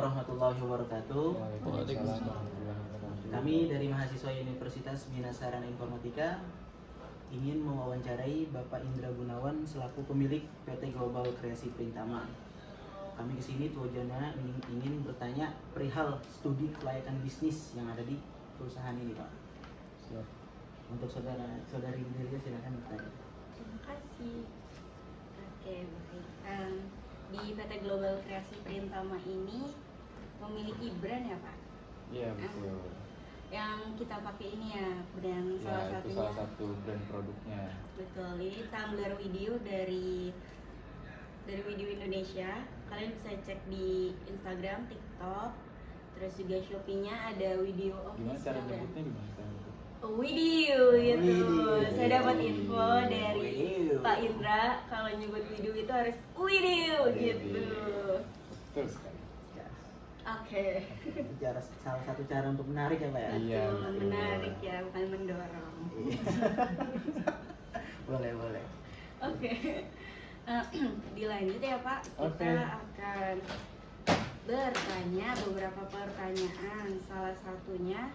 warahmatullahi wabarakatuh. Waalaikumsalam. Kami dari mahasiswa Universitas Bina Sarana Informatika ingin mewawancarai Bapak Indra Gunawan selaku pemilik PT Global Kreasi Printama. Kami kesini tujuannya ingin bertanya perihal studi kelayakan bisnis yang ada di perusahaan ini, Pak. Siap. Untuk saudari Indra silakan bertanya. Terima kasih. Oke, baik. Di PT Global Kreasi Printama ini memiliki brand ya, Pak? Iya, betul. Yang kita pakai ini ya, brand Ya, salah itu satunya. salah satu brand produknya. Betul, ini tumbler video dari Video Indonesia. Kalian bisa cek di Instagram, TikTok, terus juga Shopee-nya ada video Gimana cara official ya. nyebutnya gimana cara nyebutnya? Video gitu. Widih. Saya dapat info dari Widih. Pak Indra kalau nyebut video itu harus video gitu. Betul sekali. Ya, Oke. itu salah satu cara untuk menarik ya, Pak ya. Iya, Betul, betul. menarik ya, bukan mendorong. Iya. boleh. Oke. Dilanjut ya Pak. Oke. Kita akan bertanya beberapa pertanyaan. Salah satunya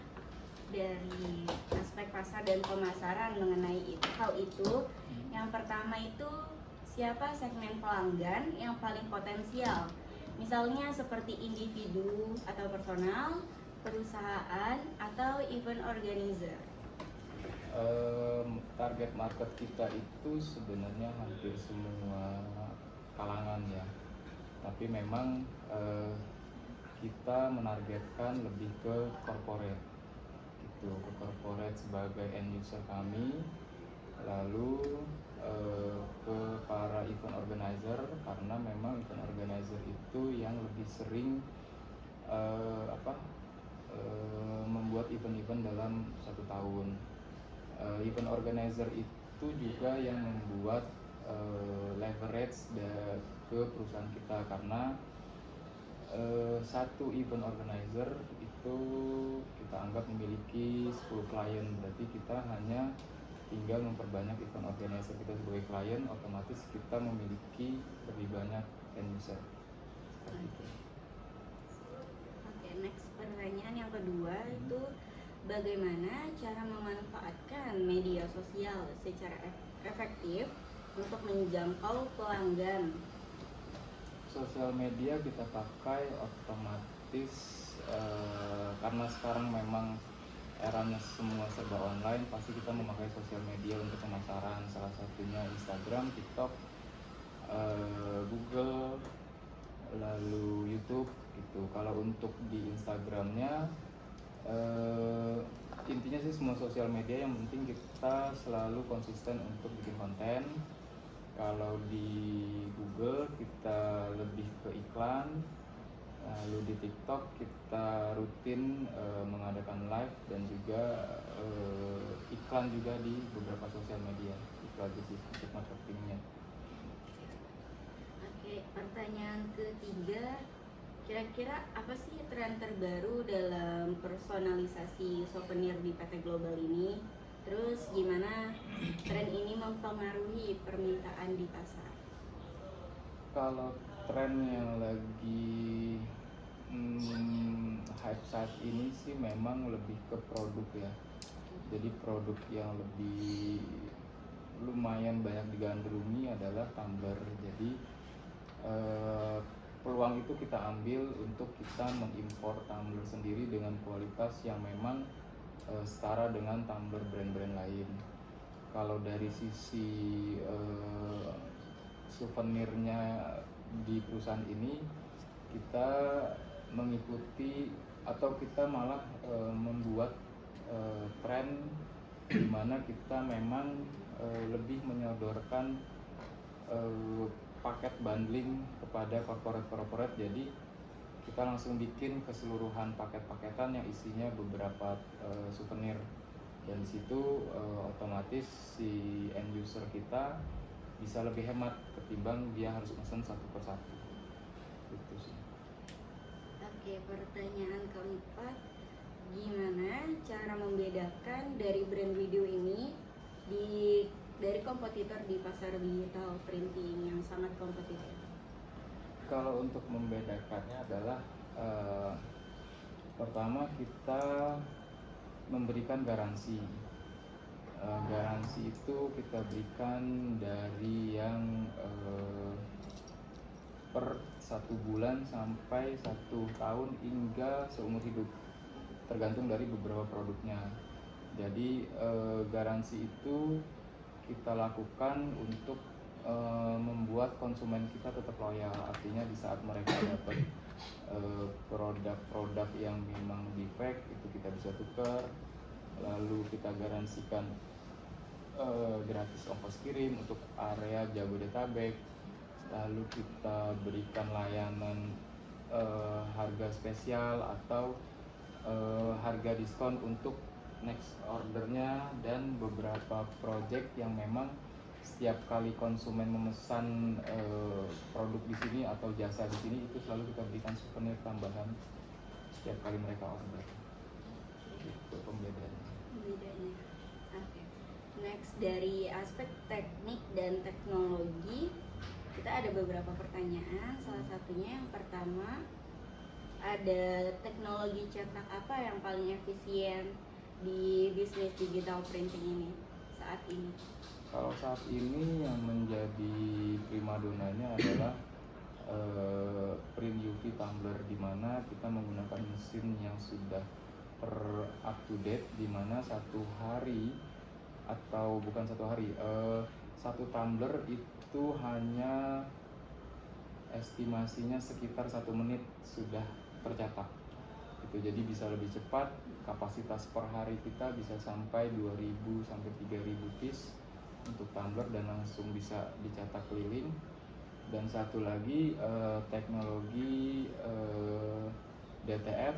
dari aspek pasar dan pemasaran mengenai hal itu. Yang pertama itu siapa segmen pelanggan yang paling potensial? Misalnya seperti individu atau personal, perusahaan atau event organizer. Target market kita itu sebenarnya hampir semua kalangan ya. Tapi memang kita menargetkan lebih ke corporate gitu, ke corporate sebagai end user kami, lalu ke para event organizer, karena memang event organizer itu yang lebih sering membuat event-event dalam satu tahun. Event organizer itu juga yang membuat leverage ke perusahaan kita, karena satu event organizer itu kita anggap memiliki 10 klien, berarti kita hanya tinggal memperbanyak event organizer kita sebagai klien, otomatis kita memiliki lebih banyak end user. Oke, next pertanyaan yang kedua itu bagaimana cara memanfaatkan media sosial secara efektif untuk menjangkau pelanggan? Sosial media kita pakai otomatis karena sekarang memang eranya semua serba online, pasti kita memakai sosial media untuk pemasaran, salah satunya Instagram, TikTok, Google, lalu YouTube gitu. Kalau untuk di Instagramnya intinya sih semua sosial media yang penting kita selalu konsisten untuk bikin konten. Kalau di Google kita lebih ke iklan, lalu di TikTok kita rutin mengadakan live dan juga iklan juga di beberapa sosial media. Itu aja sih untuk marketingnya. Oke, pertanyaan ketiga, kira-kira apa sih tren terbaru dalam personalisasi souvenir di PT Global ini? Terus gimana tren ini mempengaruhi permintaan di pasar? Kalau tren yang lagi hype saat ini sih memang lebih ke produk ya. Jadi produk yang lebih lumayan banyak digandrungi adalah tumbler. Jadi peluang itu kita ambil untuk kita mengimpor tumbler sendiri dengan kualitas yang memang setara dengan tumbler brand-brand lain. Kalau dari sisi souvenirnya di perusahaan ini, kita mengikuti atau kita malah membuat tren di mana kita memang lebih menyodorkan paket bundling kepada corporate. Jadi kita langsung bikin keseluruhan paket-paketan yang isinya beberapa souvenir, dan di situ otomatis si end user kita bisa lebih hemat ketimbang dia harus pesan satu persatu. Itu sih. Oke, pertanyaan keempat, gimana cara membedakan dari brand video ini dari kompetitor di pasar digital printing yang sangat kompetitif? Kalau untuk membedakannya adalah Eh, Pertama kita memberikan garansi. Garansi itu kita berikan dari yang per 1 bulan sampai 1 tahun hingga seumur hidup, tergantung dari beberapa produknya. Jadi garansi itu kita lakukan untuk membuat konsumen kita tetap loyal. Artinya di saat mereka dapat produk-produk yang memang defect itu kita bisa tukar, lalu kita garansikan gratis ongkos kirim untuk area Jabodetabek, lalu kita berikan layanan harga spesial atau harga diskon untuk next ordernya, dan beberapa project yang memang setiap kali konsumen memesan produk di sini atau jasa di sini itu selalu kita berikan souvenir tambahan setiap kali mereka order. Itu pembedaannya. Oke. Next, dari aspek teknik dan teknologi kita ada beberapa pertanyaan. Salah satunya yang pertama, ada teknologi cetak apa yang paling efisien di bisnis digital printing ini saat ini? Kalau saat ini yang menjadi primadonanya adalah print UV tumbler, di mana kita menggunakan mesin yang sudah up to date, di mana 1 hari atau bukan 1 hari, 1 tumbler itu hanya estimasinya sekitar 1 menit sudah tercetak. Itu jadi bisa lebih cepat. Kapasitas per hari kita bisa sampai 2.000 sampai 3.000 piece untuk tumbler dan langsung bisa dicetak keliling. Dan satu lagi teknologi DTF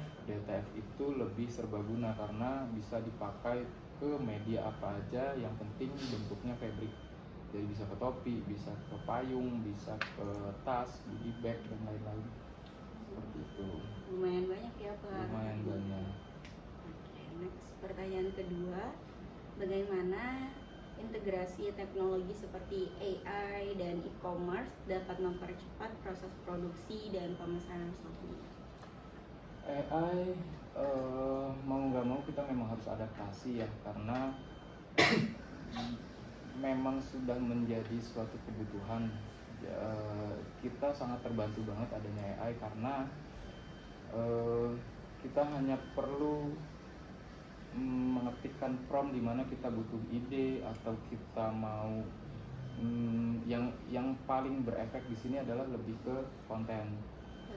itu lebih serbaguna karena bisa dipakai ke media apa aja, yang penting bentuknya fabric. Jadi bisa ke topi, bisa ke payung, bisa ke tas, goodie bag dan lain-lain. Seperti itu. Lumayan banyak ya Pak. Lumayan banyak. Oke, next, pertanyaan kedua, bagaimana integrasi teknologi seperti AI dan e-commerce dapat mempercepat proses produksi dan pemesanan Shopee? AI mau nggak mau kita memang harus adaptasi ya, karena memang sudah menjadi suatu kebutuhan. Kita sangat terbantu banget adanya AI karena kita hanya perlu mengetikkan prompt di mana kita butuh ide atau kita mau yang paling berefek di sini adalah lebih ke konten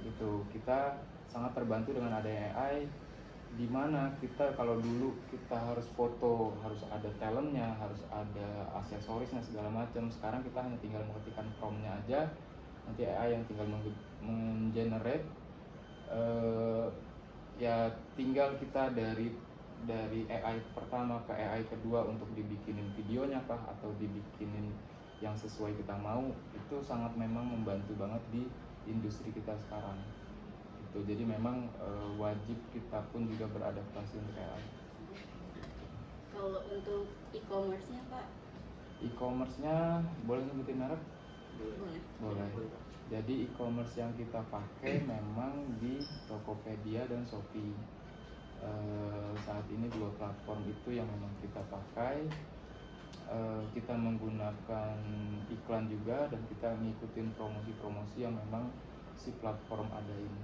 gitu. Kita sangat terbantu dengan adanya AI, di mana kita kalau dulu kita harus foto, harus ada talentnya, harus ada aksesorisnya segala macam. Sekarang kita hanya tinggal mengetikkan promptnya aja, nanti AI yang tinggal menggenerate. Ya tinggal kita dari AI pertama ke AI kedua untuk dibikinin videonya kah atau dibikinin yang sesuai kita mau, itu sangat memang membantu banget di industri kita sekarang. Itu jadi memang wajib kita pun juga beradaptasi untuk AI. Kalau untuk e-commerce-nya Pak? E-commerce-nya boleh nyebutin merek? Boleh. Boleh. Jadi e-commerce yang kita pakai memang di Tokopedia dan Shopee. Saat ini 2 platform itu yang memang kita pakai. Kita menggunakan iklan juga dan kita ngikutin promosi-promosi yang memang si platform adain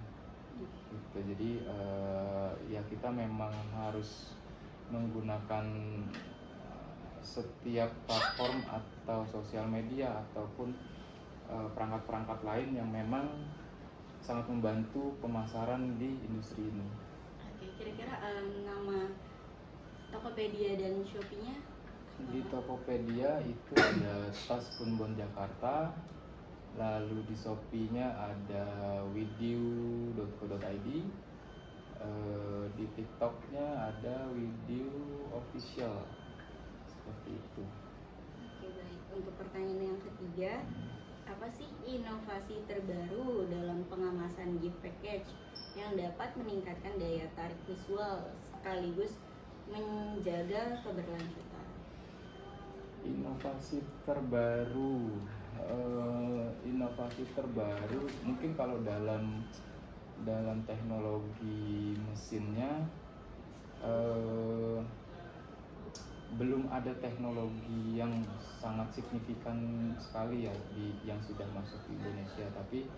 gitu. Jadi ya kita memang harus menggunakan setiap platform atau sosial media ataupun perangkat-perangkat lain yang memang sangat membantu pemasaran di industri ini. Oke, kira-kira nama Tokopedia dan Shopee-nya? Di Tokopedia itu ada Tas Punbon Jakarta, lalu di Shopee-nya ada widyou.co.id, di TikTok-nya ada Widyou Official, seperti itu. Oke, baik. Untuk pertanyaan yang ketiga, apa sih inovasi terbaru dalam pengemasan gift package yang dapat meningkatkan daya tarik visual sekaligus menjaga keberlanjutan? Inovasi terbaru mungkin kalau dalam dalam teknologi mesinnya belum ada teknologi yang sangat signifikan sekali ya yang sudah masuk ke Indonesia, tapi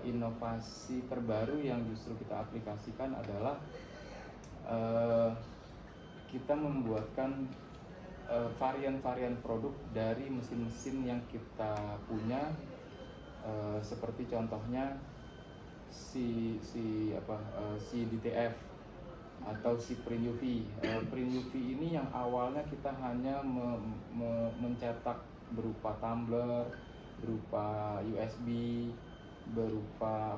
inovasi terbaru yang justru kita aplikasikan adalah kita membuatkan varian-varian produk dari mesin-mesin yang kita punya, seperti contohnya si DTF atau si Print UV. Print UV ini yang awalnya kita hanya mencetak berupa tumbler, berupa USB, berupa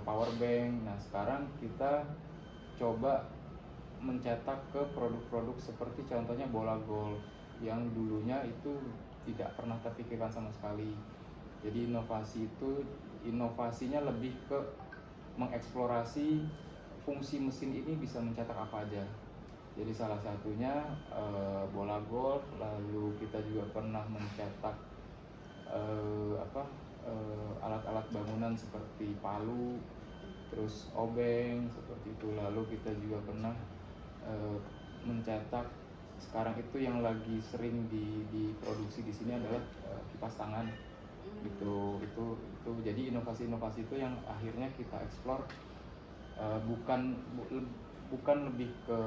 power bank. Nah, sekarang kita coba mencetak ke produk-produk seperti contohnya bola golf yang dulunya itu tidak pernah terpikirkan sama sekali. Jadi inovasinya lebih ke mengeksplorasi fungsi mesin ini bisa mencetak apa aja. Jadi salah satunya bola golf, lalu kita juga pernah mencetak alat-alat bangunan seperti palu, terus obeng seperti itu. Lalu kita juga pernah mencetak, sekarang itu yang lagi sering diproduksi di sini adalah kipas tangan. Itu jadi inovasi-inovasi itu yang akhirnya kita eksplor, bukan lebih ke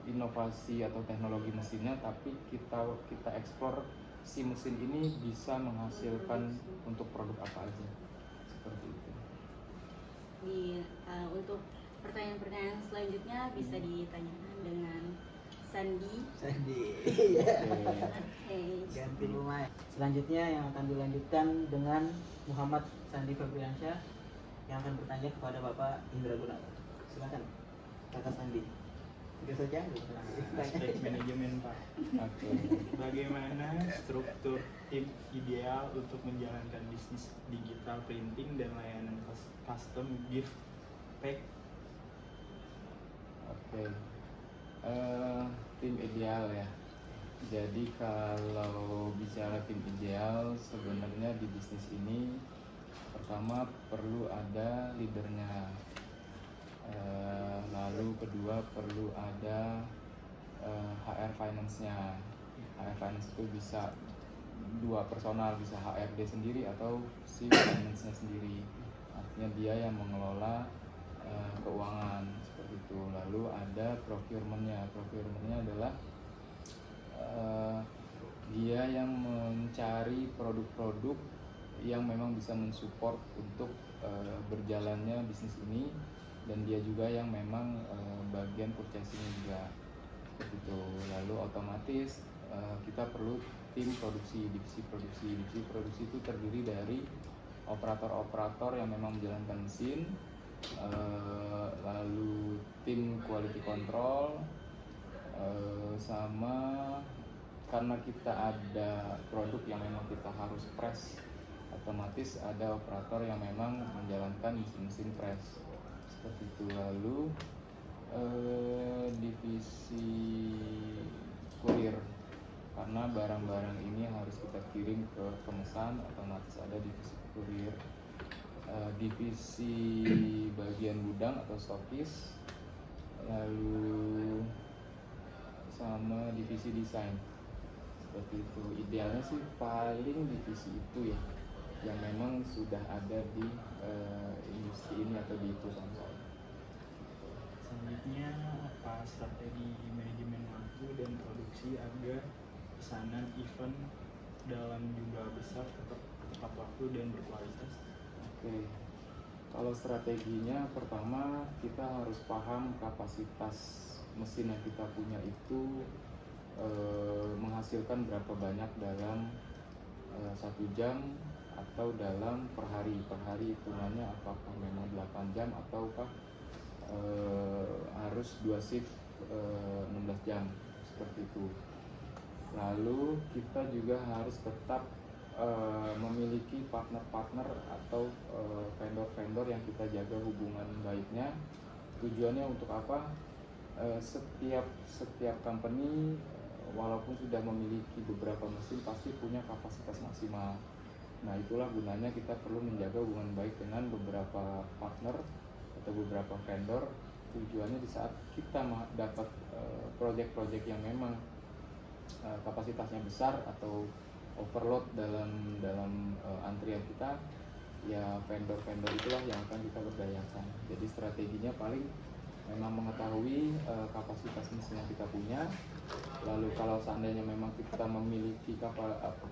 inovasi atau teknologi mesinnya, tapi kita eksplor si mesin ini bisa menghasilkan untuk produk apa aja, seperti itu. Untuk pertanyaan-pertanyaan selanjutnya bisa ditanyakan dengan Sandi. Iya. Oke. Ganti rumah. Selanjutnya yang akan dilanjutkan dengan Muhammad Sandi Febriansyah yang akan bertanya kepada Bapak Indra Gunawan. Silakan, Kakak Sandi. Tidak saja. Aspek manajemen, Pak. Bagaimana struktur tim ideal untuk menjalankan bisnis digital printing dan layanan custom gift pack? Oke. Tim ideal ya. Jadi kalau bicara tim ideal, sebenarnya di bisnis ini pertama perlu ada leadernya, lalu kedua perlu ada HR finance-nya. HR finance itu bisa dua personal, bisa HRD sendiri atau si finance-nya sendiri. Artinya dia yang mengelola keuangan seperti itu. Lalu ada procurement-nya. Procurement-nya adalah dia yang mencari produk-produk yang memang bisa mensupport untuk berjalannya bisnis ini, dan dia juga yang memang bagian purchasing juga seperti itu. Lalu otomatis kita perlu tim produksi, divisi produksi. Divisi produksi itu terdiri dari operator-operator yang memang menjalankan mesin, lalu tim quality control, sama karena kita ada produk yang memang kita harus press, otomatis ada operator yang memang menjalankan mesin-mesin press seperti itu. Lalu divisi kurir, karena barang-barang ini harus kita kirim ke pemesan, otomatis ada divisi kurir. Divisi bagian gudang atau stokis, lalu sama divisi desain seperti itu. Idealnya sih paling divisi itu ya, yang memang sudah ada di industri ini atau di perusahaan saya. Selanjutnya, apa strategi manajemen waktu dan produksi agar pesanan event dalam jumlah besar tetap tepat waktu dan berkualitas? Oke, kalau strateginya pertama kita harus paham kapasitas mesin yang kita punya itu menghasilkan berapa banyak dalam 1 jam atau dalam per hari. Per hari hitungannya apakah memang 8 jam ataukah harus 2 shift 16 jam seperti itu. Lalu kita juga harus tetap memiliki partner-partner atau vendor-vendor yang kita jaga hubungan baiknya. Tujuannya untuk apa? Setiap company walaupun sudah memiliki beberapa mesin pasti punya kapasitas maksimal. Nah, itulah gunanya kita perlu menjaga hubungan baik dengan beberapa partner atau beberapa vendor. Tujuannya di saat kita dapat project-project yang memang kapasitasnya besar atau overload dalam antrian kita, ya vendor-vendor itulah yang akan kita berdayakan. Jadi strateginya paling memang mengetahui kapasitas mesin yang kita punya, lalu kalau seandainya memang kita memiliki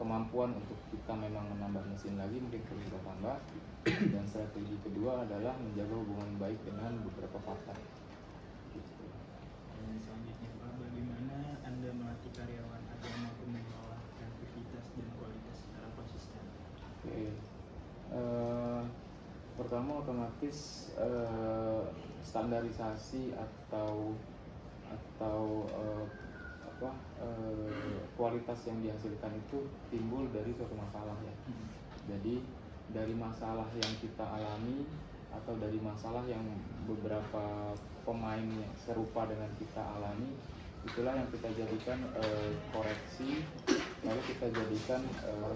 kemampuan untuk kita memang menambah mesin lagi, mungkin perlu kita tambah. Dan strategi kedua adalah menjaga hubungan baik dengan beberapa partner. Gitu. Dan selanjutnya Pak, bagaimana Anda melatih karyawan agar mampu mengelola kreativitas dan kualitas secara konsisten? Oke. Pertama otomatis standarisasi atau kualitas yang dihasilkan itu timbul dari suatu masalah ya. Jadi dari masalah yang kita alami atau dari masalah yang beberapa pemain yang serupa dengan kita alami, itulah yang kita jadikan koreksi, lalu kita jadikan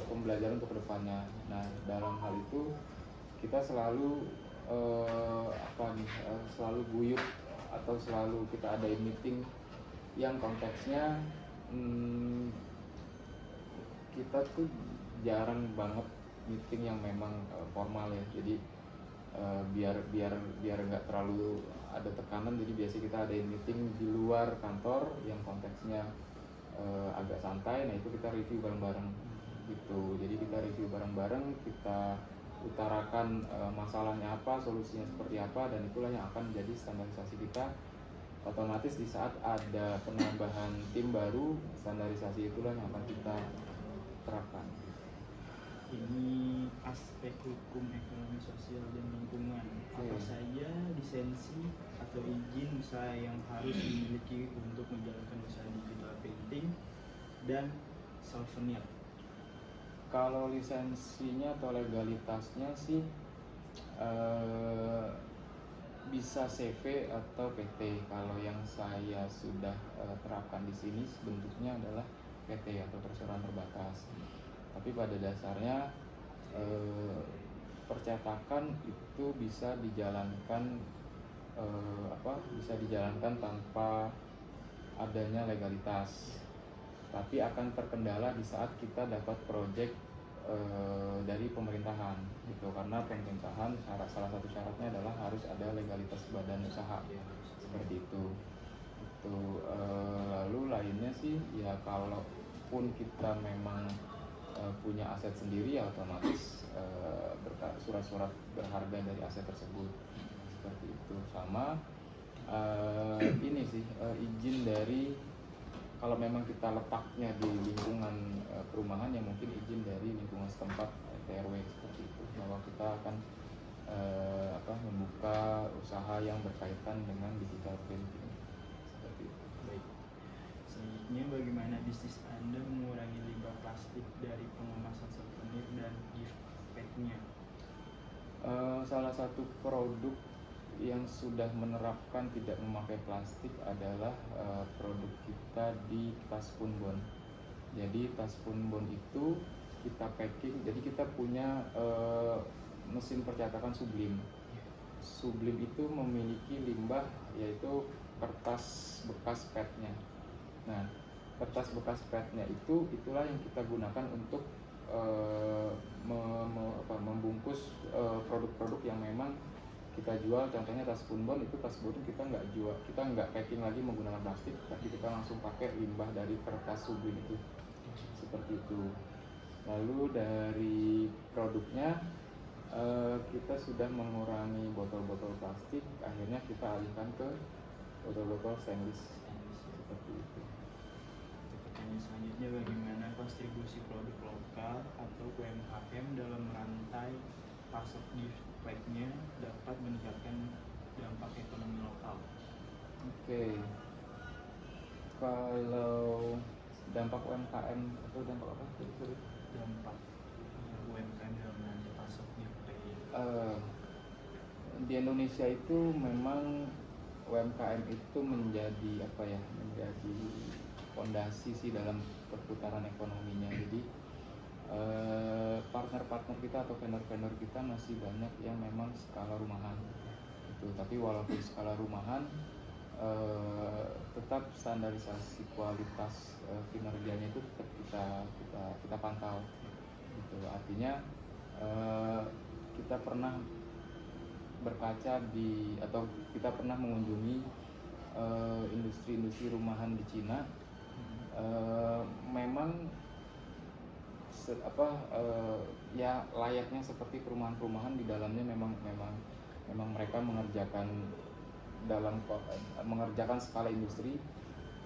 pembelajaran untuk kedepannya. Nah, dalam hal itu kita selalu selalu guyup atau selalu kita adain meeting yang konteksnya kita tuh jarang banget meeting yang memang formal ya. Jadi biar nggak terlalu ada tekanan, jadi biasa kita adain meeting di luar kantor yang konteksnya agak santai. Nah, itu kita review bareng-bareng gitu. Jadi kita review bareng-bareng, kita utarakan masalahnya apa, solusinya seperti apa, dan itulah yang akan menjadi standarisasi kita. Otomatis di saat ada penambahan tim baru, standarisasi itulah yang akan kita terapkan. Ini aspek hukum, ekonomi, sosial, dan lingkungan. Apa saja lisensi atau izin usaha yang harus dimiliki untuk menjalankan usaha digital printing dan souvenir? Kalau lisensinya atau legalitasnya sih bisa CV atau PT. Kalau yang saya sudah terapkan di sini bentuknya adalah PT atau perseroan terbatas. Tapi pada dasarnya percetakan itu bisa dijalankan tanpa adanya legalitas. Tapi akan terkendala di saat kita dapat project dari pemerintahan gitu, karena pemerintahan salah satu syaratnya adalah harus ada legalitas badan usaha seperti itu. Lalu lainnya sih ya, kalaupun kita memang punya aset sendiri ya otomatis surat-surat berharga dari aset tersebut seperti itu. Sama ini sih izin dari, kalau memang kita letaknya di lingkungan perumahan ya mungkin izin dari lingkungan setempat RW seperti itu, bahwa kita akan membuka usaha yang berkaitan dengan digital printing seperti itu. Baik. Selanjutnya, bagaimana bisnis Anda mengurangi limbah plastik dari pengemasan souvenir dan gift pack-nya? Salah satu produk yang sudah menerapkan tidak memakai plastik adalah produk kita di tas punbon. Jadi tas punbon itu kita packing, jadi kita punya mesin percetakan Sublim. Sublim itu memiliki limbah yaitu kertas bekas padnya. Nah, kertas bekas padnya itulah yang kita gunakan untuk membungkus produk-produk yang memang kita jual. Contohnya tas punbon itu, tas punbon kita nggak jual, kita nggak packing lagi menggunakan plastik, tapi kita langsung pakai limbah dari kertas Sublim itu seperti itu. Lalu dari produknya kita sudah mengurangi botol-botol plastik, akhirnya kita alihkan ke botol-botol stainless seperti itu. Pertanyaan selanjutnya, bagaimana kontribusi produk lokal atau UMKM dalam rantai pasok gift pack-nya dapat meningkatkan dampak ekonomi lokal? Oke. Kalau dampak UMKM atau dampak apa? Dampak UMKM dalam rantai pasok gift pack. Di Indonesia itu memang UMKM itu menjadi menjadi fondasi sih dalam perputaran ekonominya. Jadi partner-partner kita atau vendor-vendor kita masih banyak yang memang skala rumahan. Itu gitu. Tapi walaupun skala rumahan, tetap standarisasi kualitas kinerjanya itu tetap kita pantau gitu. Artinya kita pernah berkaca atau kita pernah mengunjungi industri-industri rumahan di Cina. Memang ya layaknya seperti perumahan-perumahan, di dalamnya memang mereka mengerjakan skala industri.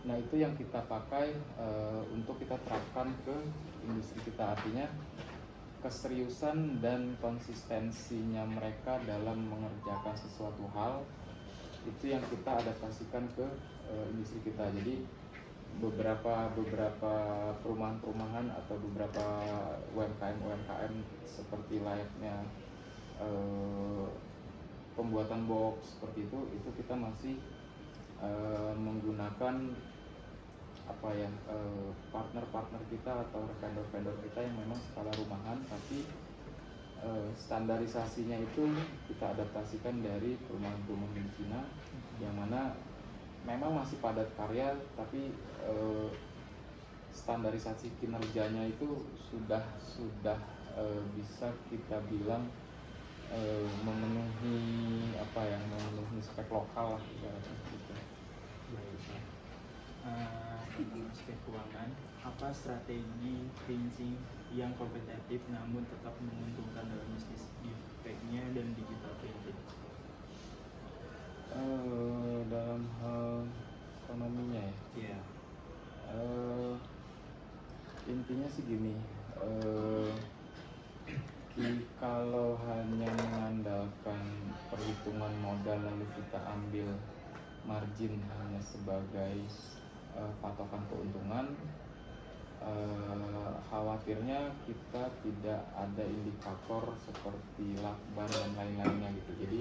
Nah, itu yang kita pakai untuk kita terapkan ke industri kita. Artinya keseriusan dan konsistensinya mereka dalam mengerjakan sesuatu hal itu yang kita adaptasikan ke industri kita. Jadi beberapa perumahan-perumahan atau beberapa UMKM seperti layaknya pembuatan box seperti itu kita masih menggunakan partner-partner kita atau vendor-vendor kita yang memang skala rumahan, tapi standarisasinya itu kita adaptasikan dari perumahan-perumahan di Cina, yang mana memang masih padat karya, tapi standarisasi kinerjanya itu sudah bisa kita bilang memenuhi spek lokal lah gitu. Baik. Di aspek keuangan, apa strategi printing yang kompetitif namun tetap menguntungkan dalam bisnis defect-nya dan digital printing? Dalam hal ekonominya ya. Iya. Intinya sih gini, kalau hanya mengandalkan perhitungan modal lalu kita ambil margin hanya sebagai patokan keuntungan, khawatirnya kita tidak ada indikator seperti lakban dan lain-lainnya gitu. Jadi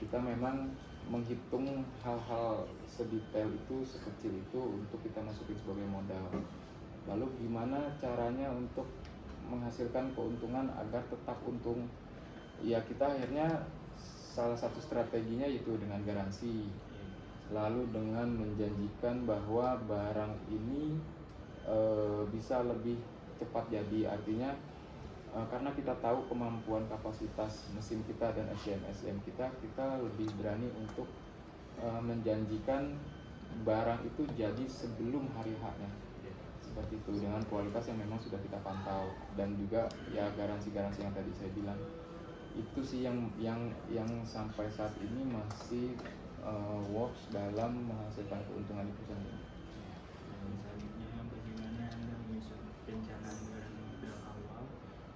kita memang menghitung hal-hal sedetail itu, sekecil itu untuk kita masukin sebagai modal. Lalu gimana caranya untuk menghasilkan keuntungan agar tetap untung? Ya, kita akhirnya salah satu strateginya yaitu dengan garansi, lalu dengan menjanjikan bahwa barang ini bisa lebih cepat jadi. Artinya karena kita tahu kemampuan kapasitas mesin kita dan SDM kita lebih berani untuk menjanjikan barang itu jadi sebelum hari H-nya, seperti itu, dengan kualitas yang memang sudah kita pantau. Dan juga ya garansi-garansi yang tadi saya bilang itu sih yang sampai saat ini masih works dalam menghasilkan keuntungan di perusahaan ini. Dan selanjutnya, bagaimana Anda menyusun perencanaan dan modal awal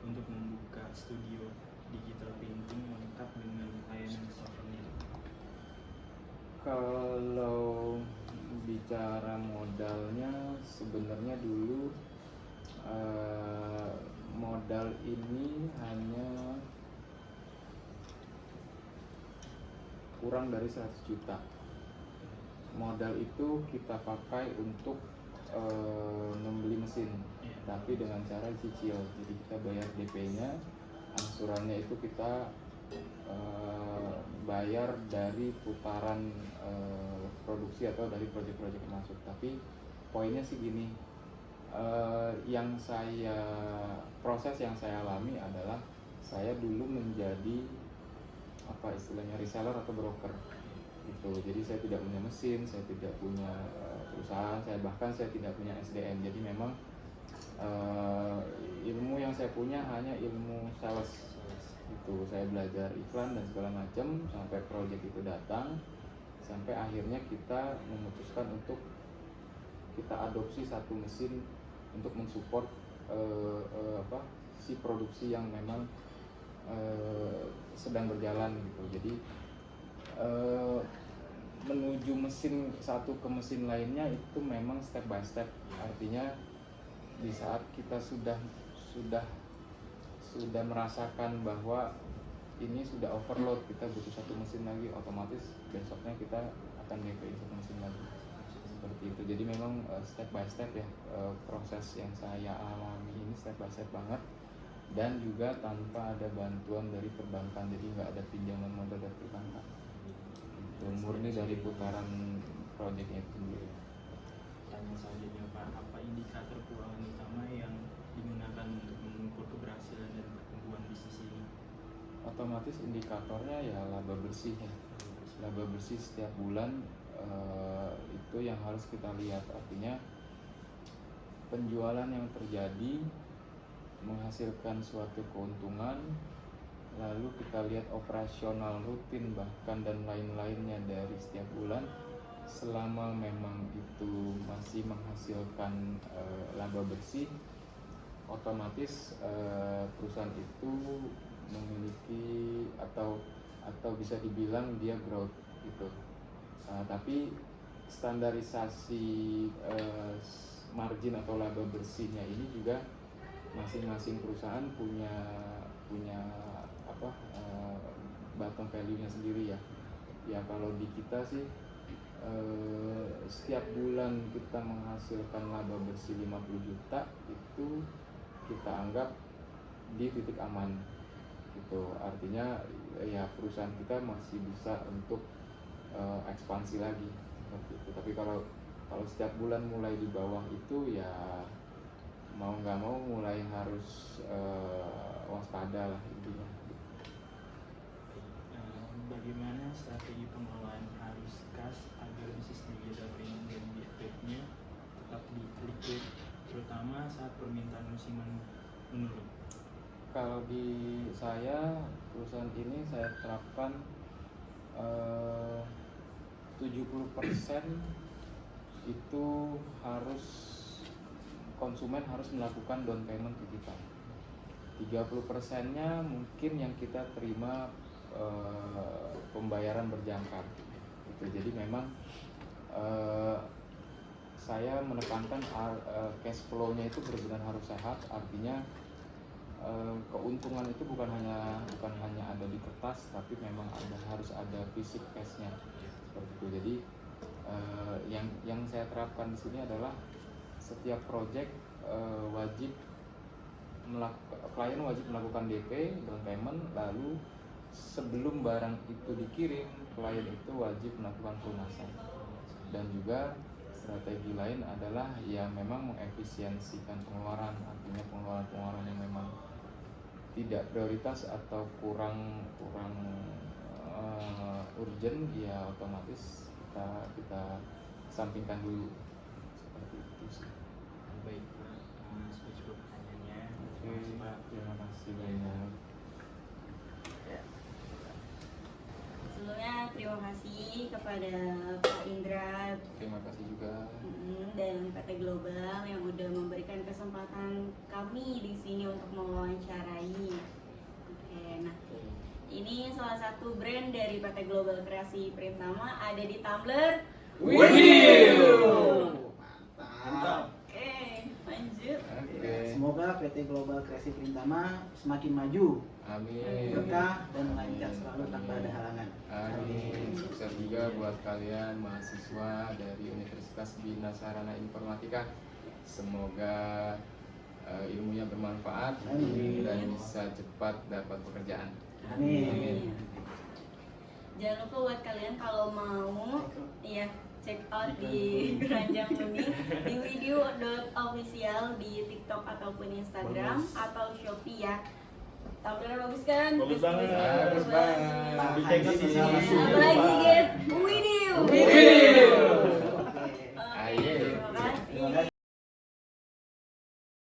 untuk membuka studio digital printing lengkap dengan layanan souvenir? Kalau bicara modalnya, sebenarnya dulu modal ini hanya kurang dari 100 juta. Modal itu kita pakai untuk membeli mesin, tapi dengan cara cicil. Jadi kita bayar DP-nya, angsurannya itu kita bayar dari putaran produksi atau dari proyek-proyek masuk. Tapi poinnya sih gini, proses yang saya alami adalah saya dulu menjadi istilahnya reseller atau broker gitu. Jadi saya tidak punya mesin, saya tidak punya perusahaan, saya tidak punya SDM. Jadi memang ilmu yang saya punya hanya ilmu sales gitu. Saya belajar iklan dan segala macam sampai proyek itu datang, sampai akhirnya kita memutuskan untuk kita adopsi satu mesin untuk mensupport si produksi yang memang sedang berjalan gitu. Jadi menuju mesin satu ke mesin lainnya itu memang step by step. Artinya di saat kita sudah merasakan bahwa ini sudah overload, kita butuh satu mesin lagi, otomatis besoknya kita akan DP satu mesin lagi, seperti itu. Jadi memang step by step ya, proses yang saya alami ini step by step banget, dan juga tanpa ada bantuan dari perbankan, jadi nggak ada pinjaman modal dari perbankan. murni dari putaran proyeknya itu sendiri. Tanya selanjutnya Pak, apa indikator keuangan utama yang digunakan untuk mengukur keberhasilan dan pertumbuhan bisnis ini? Otomatis indikatornya ya laba bersih ya. Laba bersih setiap bulan itu yang harus kita lihat, artinya penjualan yang terjadi menghasilkan suatu keuntungan, lalu kita lihat operasional rutin bahkan dan lain-lainnya dari setiap bulan, selama memang itu masih menghasilkan laba bersih, otomatis perusahaan itu memiliki atau bisa dibilang dia growth gitu. Tapi standarisasi margin atau laba bersihnya ini juga masing-masing perusahaan punya bottom value-nya sendiri ya. Ya kalau di kita sih setiap bulan kita menghasilkan laba bersih 50 juta itu kita anggap di titik aman gitu. Artinya ya perusahaan kita masih bisa untuk ekspansi lagi seperti itu. Tapi kalau setiap bulan mulai di bawah itu ya mau nggak mau mulai harus waspada lah intinya. Bagaimana strategi pengelolaan arus kas agar bisnis media payment dan bitnya tetap liquid, terutama saat permintaan musiman menurun? Kalau di saya, perusahaan ini saya terapkan 70% itu harus konsumen harus melakukan down payment ke kita. 30%-nya mungkin yang kita terima pembayaran berjangka gitu. Jadi memang saya menekankan cash flow-nya itu benar-benar harus sehat, artinya keuntungan itu bukan hanya ada di kertas, tapi memang harus ada fisik cash-nya seperti itu. Jadi yang saya terapkan di sini adalah setiap project klien wajib melakukan DP down payment, lalu sebelum barang itu dikirim klien itu wajib melakukan pelunasan. Dan juga strategi lain adalah ya memang mengefisiensikan pengeluaran, artinya pengeluaran yang memang tidak prioritas atau kurang urgent ya otomatis kita sampingkan dulu seperti itu sih. Baik Pak, sudah cukup pertanyaannya. Oke, terima kasih banyak. Sebelumnya terima kasih kepada Pak Indra Terima kasih juga. dan PT Global yang udah memberikan kesempatan kami di sini untuk mewawancarai. Oke, nah ini salah satu brand dari PT Global Kreasi Printama ada di Tumblr. Mantap. Oke, lanjut. Oke. Semoga PT Global Kreasi Printama semakin maju, Amin. berkah dan lancar selalu tanpa ada halangan. Amin. Sukses juga buat kalian mahasiswa dari Universitas Bina Sarana Informatika. Semoga ilmunya bermanfaat Amin. dan bisa cepat dapat pekerjaan. Amin. Jangan lupa buat kalian kalau mau ya check out di Keranjang Bumi di video.official di TikTok ataupun Instagram atau Shopee ya. Tampilan bagus kan? Bagus banget. Bagus banget. Dicek di sini. Apalagi guys, video.